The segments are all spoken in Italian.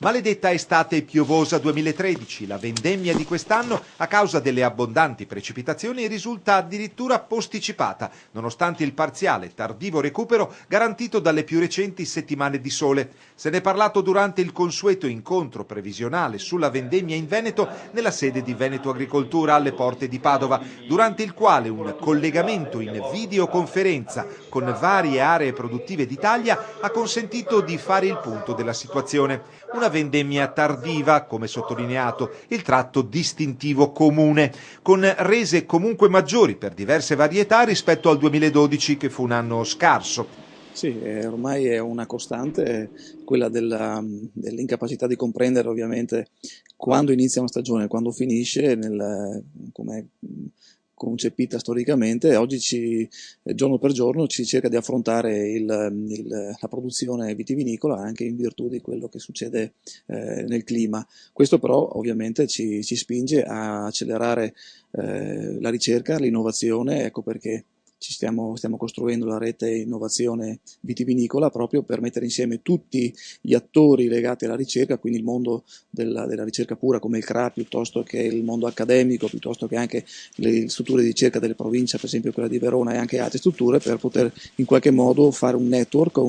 Maledetta estate piovosa 2013, la vendemmia di quest'anno a causa delle abbondanti precipitazioni risulta addirittura posticipata, nonostante il parziale tardivo recupero garantito dalle più recenti settimane di sole. Se ne è parlato durante il consueto incontro previsionale sulla vendemmia in Veneto nella sede di Veneto Agricoltura alle porte di Padova, durante il quale un collegamento in videoconferenza con varie aree produttive d'Italia ha consentito di fare il punto della situazione. Una vendemmia tardiva, come sottolineato, il tratto distintivo comune, con rese comunque maggiori per diverse varietà rispetto al 2012, che fu un anno scarso. Sì, ormai è una costante quella dell'incapacità di comprendere ovviamente quando inizia una stagione e quando finisce, come concepita storicamente. Oggi giorno per giorno ci cerca di affrontare la produzione vitivinicola anche in virtù di quello che succede nel clima. Questo però ovviamente ci spinge a accelerare la ricerca, l'innovazione, ecco perché stiamo costruendo la rete innovazione vitivinicola proprio per mettere insieme tutti gli attori legati alla ricerca, quindi il mondo della ricerca pura come il CRA, piuttosto che il mondo accademico, piuttosto che anche le strutture di ricerca delle province, per esempio quella di Verona e anche altre strutture, per poter in qualche modo fare un network,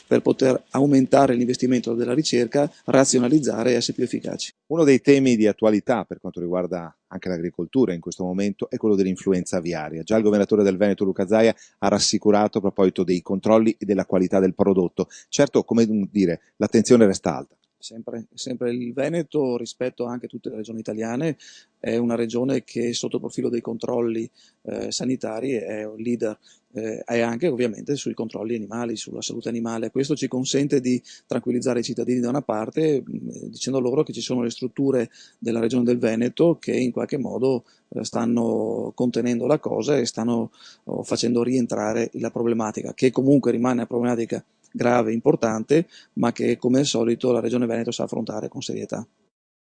per poter aumentare l'investimento della ricerca, razionalizzare e essere più efficaci. Uno dei temi di attualità per quanto riguarda anche l'agricoltura in questo momento è quello dell'influenza aviaria. Già il governatore del Veneto Luca Zaia ha rassicurato a proposito dei controlli e della qualità del prodotto. Certo, come dire, l'attenzione resta alta. Sempre il Veneto, rispetto anche a tutte le regioni italiane, è una regione che sotto il profilo dei controlli sanitari è un leader, e anche ovviamente sui controlli animali, sulla salute animale. Questo ci consente di tranquillizzare i cittadini da una parte, dicendo loro che ci sono le strutture della regione del Veneto che in qualche modo stanno contenendo la cosa e stanno facendo rientrare la problematica, che comunque rimane una problematica grave, importante, ma che come al solito la Regione Veneto sa affrontare con serietà.